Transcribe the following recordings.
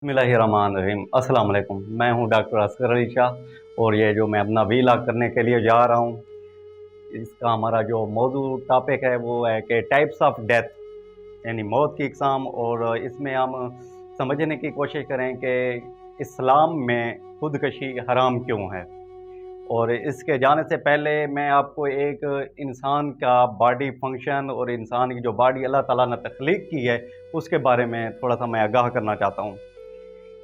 बिस्मिल्लाहिर्रहमानिर्रहीम। अस्सलाम वालेकुम। मैं हूं डॉक्टर असगर अली शाह और ये जो मैं अपना व्लॉग करने के लिए जा रहा हूं, इसका हमारा जो मौजू टॉपिक है वो है कि टाइप्स ऑफ डेथ, यानी मौत की इकसाम। और इसमें हम समझने की कोशिश करें कि इस्लाम में खुदकशी हराम क्यों है। और इसके जाने से पहले मैं आपको एक इंसान का बॉडी फंक्शन और इंसान की जो बॉडी अल्लाह ताला ने तख्लीक की है उसके बारे में थोड़ा सा मैं आगाह करना चाहता हूँ।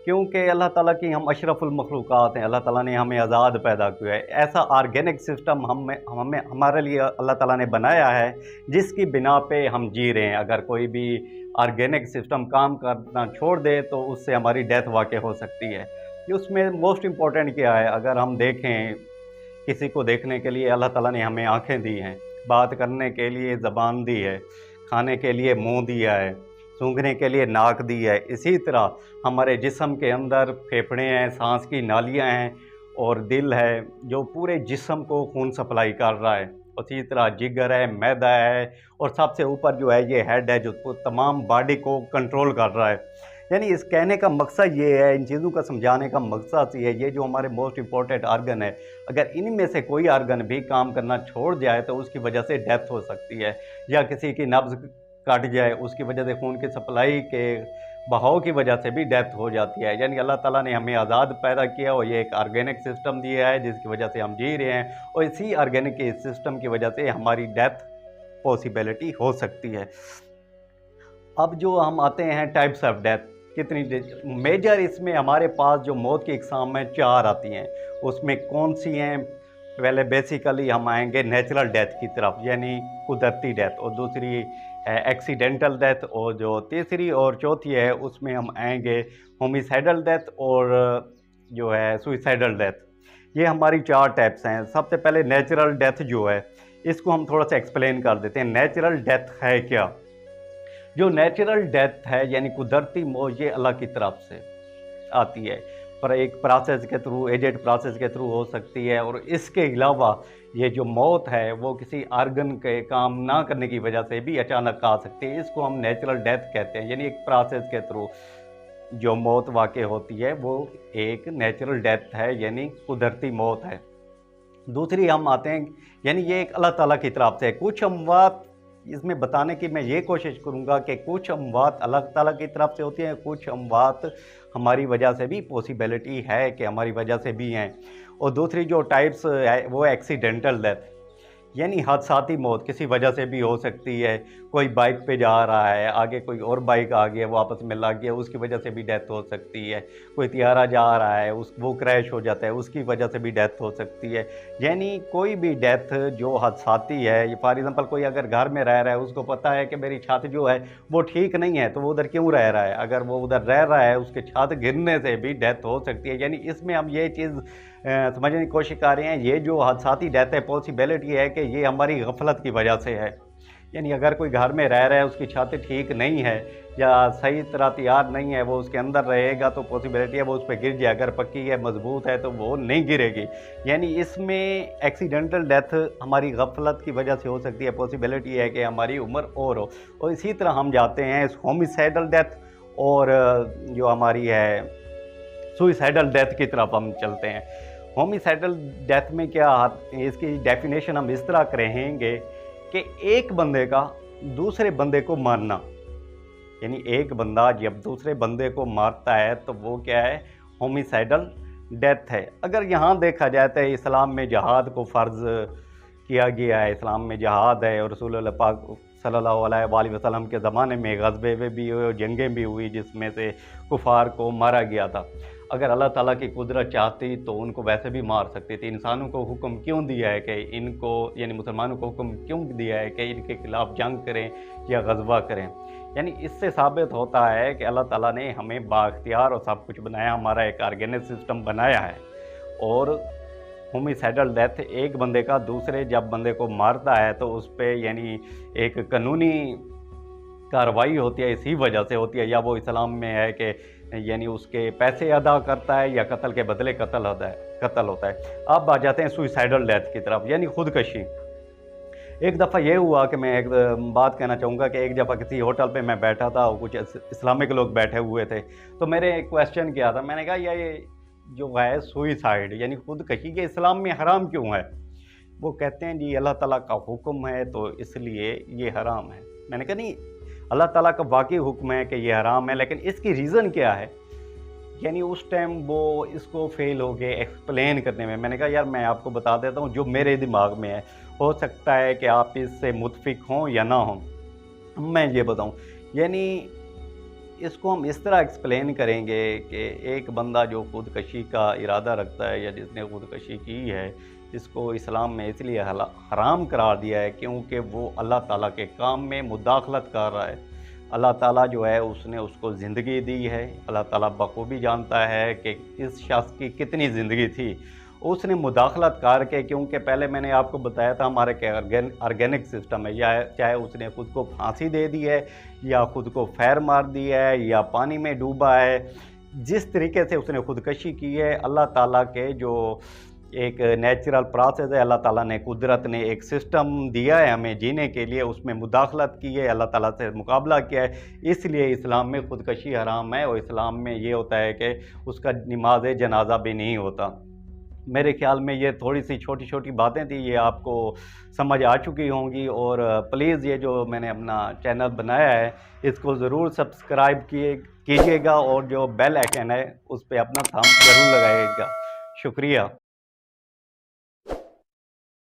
क्योंकि अल्लाह ताला की हम अशरफुल मखलूक़ात हैं। अल्लाह ताला ने हमें आज़ाद पैदा किया है। ऐसा ऑर्गेनिक सिस्टम हमें हमारे लिए अल्लाह ताला ने बनाया है जिसकी बिना पे हम जी रहे हैं। अगर कोई भी ऑर्गेनिक सिस्टम काम करना छोड़ दे तो उससे हमारी डेथ वाक़ई हो सकती है। उसमें मोस्ट इम्पॉर्टेंट क्या है, अगर हम देखें, किसी को देखने के लिए अल्लाह ताला ने हमें आँखें दी हैं, बात करने के लिए ज़बान दी है, खाने के लिए मुँह दिया है, सूंघने के लिए नाक दी है। इसी तरह हमारे जिस्म के अंदर फेफड़े हैं, सांस की नालियाँ हैं और दिल है जो पूरे जिस्म को खून सप्लाई कर रहा है। उसी तरह जिगर है, मैदा है और सबसे ऊपर जो है ये हेड है जो तमाम बॉडी को कंट्रोल कर रहा है। यानी इस कहने का मकसद ये है, इन चीज़ों का समझाने का मकसद ये है, ये जो हमारे मोस्ट इम्पॉर्टेंट आर्गन है, अगर इनमें से कोई आर्गन भी काम करना छोड़ जाए तो उसकी वजह से डेथ हो सकती है। या किसी की नब्ज़ कट जाए, उसकी वजह से खून की सप्लाई के बहाव की वजह से भी डेथ हो जाती है। यानी अल्लाह ताला ने हमें आज़ाद पैदा किया और ये एक ऑर्गेनिक सिस्टम दिया है जिसकी वजह से हम जी रहे हैं और इसी ऑर्गेनिक सिस्टम की वजह से हमारी डेथ पॉसिबिलिटी हो सकती है। अब जो हम आते हैं टाइप्स ऑफ डेथ, कितनी मेजर इसमें हमारे पास जो मौत की इकसाम में 4 आती हैं। उसमें कौन सी हैं? पहले बेसिकली हम आएंगे नेचुरल डेथ की तरफ, यानी कुदरती डेथ, और दूसरी है एक्सीडेंटल डेथ, और जो तीसरी और चौथी है उसमें हम आएंगे होमिसाइडल डेथ और जो है सुइसाइडल डेथ। ये हमारी 4 टाइप्स हैं। सबसे पहले नेचुरल डेथ जो है इसको हम थोड़ा सा एक्सप्लेन कर देते हैं। नेचुरल डेथ है क्या? जो नेचुरल डेथ है यानी कुदरती मौत, ये अल्लाह की तरफ से आती है, पर एक प्रोसेस के थ्रू, एजेड प्रोसेस के थ्रू हो सकती है। और इसके अलावा ये जो मौत है वो किसी आर्गन के काम ना करने की वजह से भी अचानक आ सकती है। इसको हम नेचुरल डेथ कहते हैं, यानी एक प्रोसेस के थ्रू जो मौत वाक़ई होती है वो एक नेचुरल डेथ है, यानी कुदरती मौत है। दूसरी हम आते हैं, यानी ये एक अल्लाह ताला की तरफ से। कुछ अमवात इसमें बताने की मैं ये कोशिश करूँगा कि कुछ अमवात अल्लाह ताला की तरफ से होती हैं, कुछ अमवात हमारी वजह से भी पॉसिबिलिटी है कि हमारी वजह से भी हैं। और दूसरी जो टाइप्स है वो एक्सीडेंटल डेथ, यानी हादसाती मौत किसी वजह से भी हो सकती है। कोई बाइक पे जा रहा है, आगे कोई और बाइक आ गया, वो आपस में लग गया, उसकी वजह से भी डेथ हो सकती है। कोई तियारा जा रहा है, वो क्रैश हो जाता है, उसकी वजह से भी डेथ हो सकती है। यानी कोई भी डेथ जो हादसाती है, फॉर एग्जांपल कोई अगर घर में रह रहा है, उसको पता है कि मेरी छत जो है वो ठीक नहीं है, तो वो उधर क्यों रह रहा है? अगर वो उधर रह रहा है उसके छत गिरने से भी डेथ हो सकती है। यानी इसमें हम ये चीज़ समझने की कोशिश कर रहे हैं, ये जो हादसाती डेथ है पॉसिबिलिटी है कि ये हमारी गफलत की वजह से है। यानी अगर कोई घर में रह रहा है, उसकी छत ठीक नहीं है या सही तरह तैयार नहीं है, वो उसके अंदर रहेगा तो पॉसिबिलिटी है वो उस पर गिर जाए। अगर पक्की है, मजबूत है तो वो नहीं गिरेगी। यानी इसमें एक्सीडेंटल डेथ हमारी गफलत की वजह से हो सकती है। पॉसिबिलिटी है कि हमारी उम्र और हो। और इसी तरह हम जाते हैं होमिसाइडल डेथ और जो हमारी है सुइसाइडल डेथ की तरफ हम चलते हैं। होमिसाइडल डेथ में क्या, इसकी डेफिनेशन हम इस तरह करेंगे कि एक बंदे का दूसरे बंदे को मारना, यानी एक बंदा जब दूसरे बंदे को मारता है तो वो क्या है? होमिसाइडल डेथ है। अगर यहाँ देखा जाए तो इस्लाम में जहाद को फ़र्ज़ किया गया है, इस्लाम में जहाद है और रसूल पाक सल्लल्लाहु अलैहि वसल्लम के ज़माने में ग़ज़वे भी हुए और जंगें भी हुई जिसमें से कुफ़ार को मारा गया था। अगर अल्लाह ताला की कुदरत चाहती तो उनको वैसे भी मार सकती थी। इंसानों को हुक्म क्यों दिया है कि इनको, यानी मुसलमानों को हुक्म क्यों दिया है कि इनके खिलाफ़ जंग करें या ग़ज़वा करें? यानी इससे साबित होता है कि अल्लाह ताला ने हमें बाख्तियार और सब कुछ बनाया, हमारा एक ऑर्गेनिक सिस्टम बनाया है। और होमिसाइडल डेथ एक बंदे का दूसरे जब बंदे को मारता है तो उस पर यानी एक कानूनी कार्रवाई होती है, इसी वजह से होती है। या वो इस्लाम में है कि यानी उसके पैसे अदा करता है या कत्ल के बदले कत्ल होता है। अब आ जाते हैं सुइसाइडल डेथ की तरफ, यानी खुदकशी। ایک دفعہ یہ ہوا کہ میں ایک بات کہنا چاہوں گا کہ ایک دفعہ کسی ہوٹل پہ میں بیٹھا تھا اور کچھ اسلامک لوگ بیٹھے ہوئے تھے، تو میرے ایک کویسچن کیا تھا، میں نے کہا یہ جو ہے سوئسائڈ یعنی خودکشی کے اسلام میں حرام کیوں ہے؟ وہ کہتے ہیں جی اللہ تعالیٰ کا حکم ہے تو اس لیے یہ حرام ہے۔ میں نے کہا نہیں، اللہ تعالیٰ کا واقعی حکم ہے کہ یہ حرام ہے، لیکن اس کی ریزن کیا ہے؟ یعنی اس ٹائم وہ اس کو فیل ہو گئے ایکسپلین کرنے میں۔ میں نے کہا یار میں آپ کو بتا دیتا ہوں جو میرے دماغ میں ہے، ہو سکتا ہے کہ آپ اس سے متفق ہوں یا نہ ہوں، میں یہ بتاؤں یعنی اس کو ہم اس طرح ایکسپلین کریں گے کہ ایک بندہ جو خودکشی کا ارادہ رکھتا ہے یا جس نے خودکشی کی ہے، اس کو اسلام میں اس لیے حرام قرار دیا ہے کیونکہ وہ اللہ تعالیٰ کے کام میں مداخلت کر رہا ہے۔ اللہ تعالیٰ جو ہے اس نے اس کو زندگی دی ہے، اللہ تعالیٰ بخوبی جانتا ہے کہ اس شخص کی کتنی زندگی تھی، اس نے مداخلت کر کے، کیونکہ پہلے میں نے آپ کو بتایا تھا ہمارے کہ آرگینک سسٹم ہے، یا چاہے اس نے خود کو پھانسی دے دی ہے یا خود کو فیر مار دی ہے یا پانی میں ڈوبا ہے، جس طریقے سے اس نے خودکشی کی ہے، اللہ تعالیٰ کے جو ایک نیچرل پروسیس ہے، اللہ تعالیٰ نے قدرت نے ایک سسٹم دیا ہے ہمیں جینے کے لیے، اس میں مداخلت کی ہے، اللہ تعالیٰ سے مقابلہ کیا ہے، اس لیے اسلام میں خودکشی حرام ہے، اور اسلام میں یہ ہوتا ہے کہ اس کا نماز جنازہ بھی نہیں ہوتا۔ میرے خیال میں یہ تھوڑی سی چھوٹی چھوٹی باتیں تھیں، یہ آپ کو سمجھ آ چکی ہوں گی، اور پلیز یہ جو میں نے اپنا چینل بنایا ہے اس کو ضرور سبسکرائب کیجیے گا، اور جو بیل آئیکن ہے اس پہ اپنا تھامب ضرور لگائیے گا۔ شکریہ۔